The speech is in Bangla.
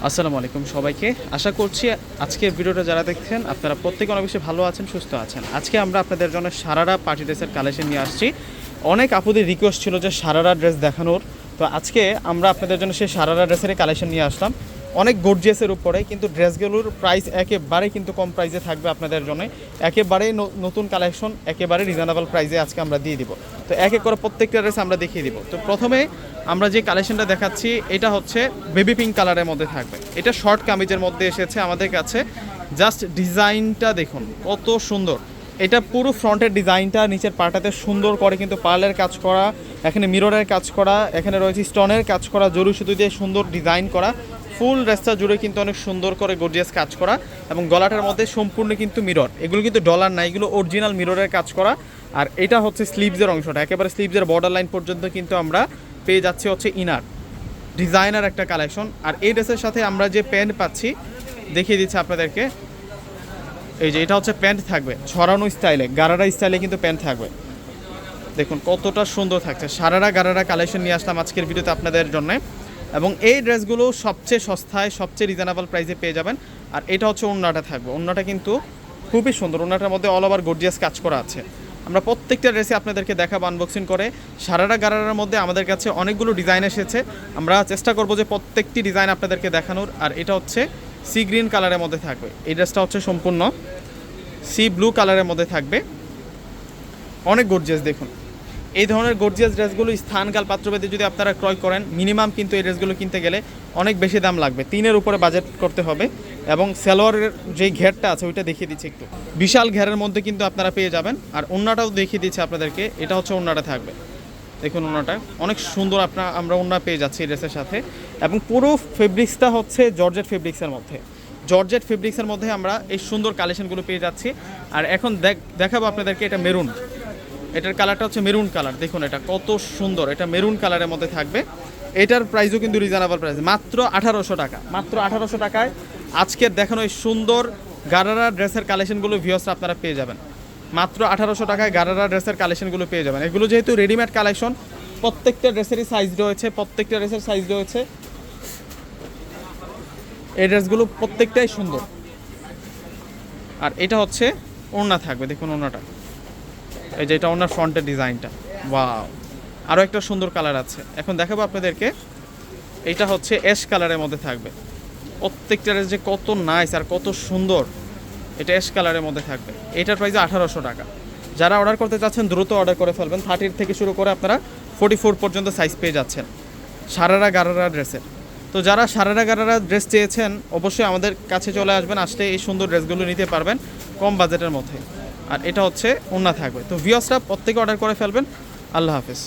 আসসালামু আলাইকুম সবাইকে। আশা করছি আজকের ভিডিওটা যারা দেখছেন আপনারা প্রত্যেকে অনেক বেশি ভালো আছেন, সুস্থ আছেন। আজকে আমরা আপনাদের জন্য সারারা পার্টি ড্রেসের কালেকশন নিয়ে আসছি। অনেক আপুদের রিকোয়েস্ট ছিল যে সারারা ড্রেস দেখানোর, তো আজকে আমরা আপনাদের জন্য সেই সারারা ড্রেসের কালেকশন নিয়ে আসলাম। অনেক গর্জিয়াসের উপরে, কিন্তু ড্রেসগুলোর প্রাইস একেবারে কিন্তু কম প্রাইসে থাকবে আপনাদের জন্য। একেবারেই নতুন কালেকশন, একেবারে রিজনেবল প্রাইসে আজকে আমরা দিয়ে দিব। তো এক এক করে প্রত্যেকটা ড্রেস আমরা দেখিয়ে দিব। তো প্রথমে আমরা যে কালেকশনটা দেখাচ্ছি এটা হচ্ছে বেবি পিঙ্ক কালারের মধ্যে থাকবে। এটা শর্ট কামিজের মধ্যে এসেছে আমাদের কাছে। জাস্ট ডিজাইনটা দেখুন কত সুন্দর। এটা পুরো ফ্রন্টের ডিজাইনটা, নিচের পাটাতে সুন্দর করে কিন্তু পার্লের কাজ করা, এখানে মিররের কাজ করা, এখানে রয়েছে স্টোনের কাজ করা, জরি সুতো দিয়ে সুন্দর ডিজাইন করা। ফুল ড্রেসটা জুড়ে কিন্তু অনেক সুন্দর করে গর্জিয়াস কাজ করা, এবং গলাটার মধ্যে সম্পূর্ণ কিন্তু মিরর। এগুলো কিন্তু ডলার না, এগুলো অরিজিনাল মিররের কাজ করা। আর এটা হচ্ছে স্লিভসের অংশটা, একেবারে স্লিভসের বর্ডার লাইন পর্যন্ত কিন্তু আমরা পেয়ে যাচ্ছি হচ্ছে ইনার ডিজাইনার একটা কালেকশন। আর এই ড্রেসের সাথে আমরা যে প্যান্ট পাচ্ছি দেখিয়ে দিচ্ছি আপনাদেরকে। এই যে এটা হচ্ছে প্যান্ট থাকবে ছড়ানো স্টাইলে, গারারা স্টাইলে কিন্তু প্যান্ট থাকবে। দেখুন কতটা সুন্দর থাকছে। সারারা গারারা কালেকশন নিয়ে আসলাম আজকের ভিডিওতে আপনাদের জন্য, এবং এই ড্রেসগুলো সবচেয়ে সস্তায় সবচেয়ে রিজনেবল প্রাইসে পেয়ে যাবেন। আর এটা হচ্ছে ওড়নাটা থাকবে, ওড়নাটা কিন্তু খুবই সুন্দর। ওড়নাটার মধ্যে অল ওভার গর্জিয়াস কাজ করা আছে। আমরা প্রত্যেকটা ড্রেসে আপনাদেরকে দেখাবো আনবক্সিং করে। সারারা গারারার মধ্যে আমাদের কাছে অনেকগুলো ডিজাইন এসেছে, আমরা চেষ্টা করব যে প্রত্যেকটি ডিজাইন আপনাদেরকে দেখানোর। আর এটা হচ্ছে সি গ্রিন কালারের মধ্যে থাকবে। এই ড্রেসটা হচ্ছে সম্পূর্ণ সি ব্লু কালারের মধ্যে থাকবে, অনেক গর্জিয়াস। দেখুন এই ধরনের গর্জিয়াস ড্রেসগুলো স্থানকাল পাত্রভেদে যদি আপনারা ক্রয় করেন, মিনিমাম কিন্তু এই ড্রেসগুলো কিনতে গেলে অনেক বেশি দাম লাগবে, 3-এর উপরে বাজেট করতে হবে। এবং সালোয়ারের যেই ঘেরটা আছে ওইটা দেখিয়ে দিচ্ছি একটু, বিশাল ঘেরের মধ্যে কিন্তু আপনারা পেয়ে যাবেন। আর ওড়নাটাও দেখিয়ে দিচ্ছি আপনাদেরকে, এটা হচ্ছে ওড়নাটা থাকবে। দেখুন ওড়নাটা অনেক সুন্দর, আমরা ওড়না পেয়ে যাচ্ছি এই ড্রেসের সাথে। এবং পুরো ফেব্রিক্সটা হচ্ছে জর্জেট ফেব্রিক্সের মধ্যে, জর্জেট ফেব্রিক্সের মধ্যে আমরা এই সুন্দর কালেকশনগুলো পেয়ে যাচ্ছি। আর এখন দেখাবো আপনাদেরকে এটা মেরুন, এটার কালারটা হচ্ছে মেরুন কালার। দেখুন এটা কত সুন্দর, এটা মেরুন কালারের মধ্যে থাকবে। এটার প্রাইসও কিন্তু রিজনেবল প্রাইস, মাত্র 1800 টাকা। মাত্র 1800 টাকায় আজকের দেখানো এই সুন্দর গারারা ড্রেসের কালেকশনগুলো ভিউয়ার্সরা আপনারা পেয়ে যাবেন। মাত্র 1800 টাকায় গারারা ড্রেসের কালেকশনগুলো পেয়ে যাবেন। এগুলো যেহেতু রেডিমেড কালেকশন, প্রত্যেকটা ড্রেসেরই সাইজ রয়েছে, প্রত্যেকটা ড্রেসের সাইজ রয়েছে। এই ড্রেসগুলো প্রত্যেকটাই সুন্দর। আর এটা হচ্ছে ওড়না থাকবে, দেখুন ওড়নাটা, এই যে এটা ওনার ফ্রন্টের ডিজাইনটা, ওয়াও। আরও একটা সুন্দর কালার আছে, এখন দেখাবো আপনাদেরকে। এইটা হচ্ছে অ্যাশ কালারের মধ্যে থাকবে। প্রত্যেকটা ড্রেস যে কত নাইস আর কত সুন্দর, এটা অ্যাশ কালারের মধ্যে থাকবে। এটার প্রাইস 1800 টাকা। যারা অর্ডার করতে চাচ্ছেন দ্রুত অর্ডার করে ফেলবেন। 30 থেকে শুরু করে আপনারা 44 পর্যন্ত সাইজ পেয়ে যাচ্ছেন সারারা গারারা ড্রেসের। তো যারা সারারা গারারা ড্রেস চেয়েছেন অবশ্যই আমাদের কাছে চলে আসবেন, আসলে এই সুন্দর ড্রেসগুলো নিতে পারবেন কম বাজেটের মধ্যে। আর এটা হচ্ছে ওড়না থাকবে। তো ভিউয়ার্সরা প্রত্যেকে অর্ডার করে ফেলবেন। আল্লাহ হাফেজ।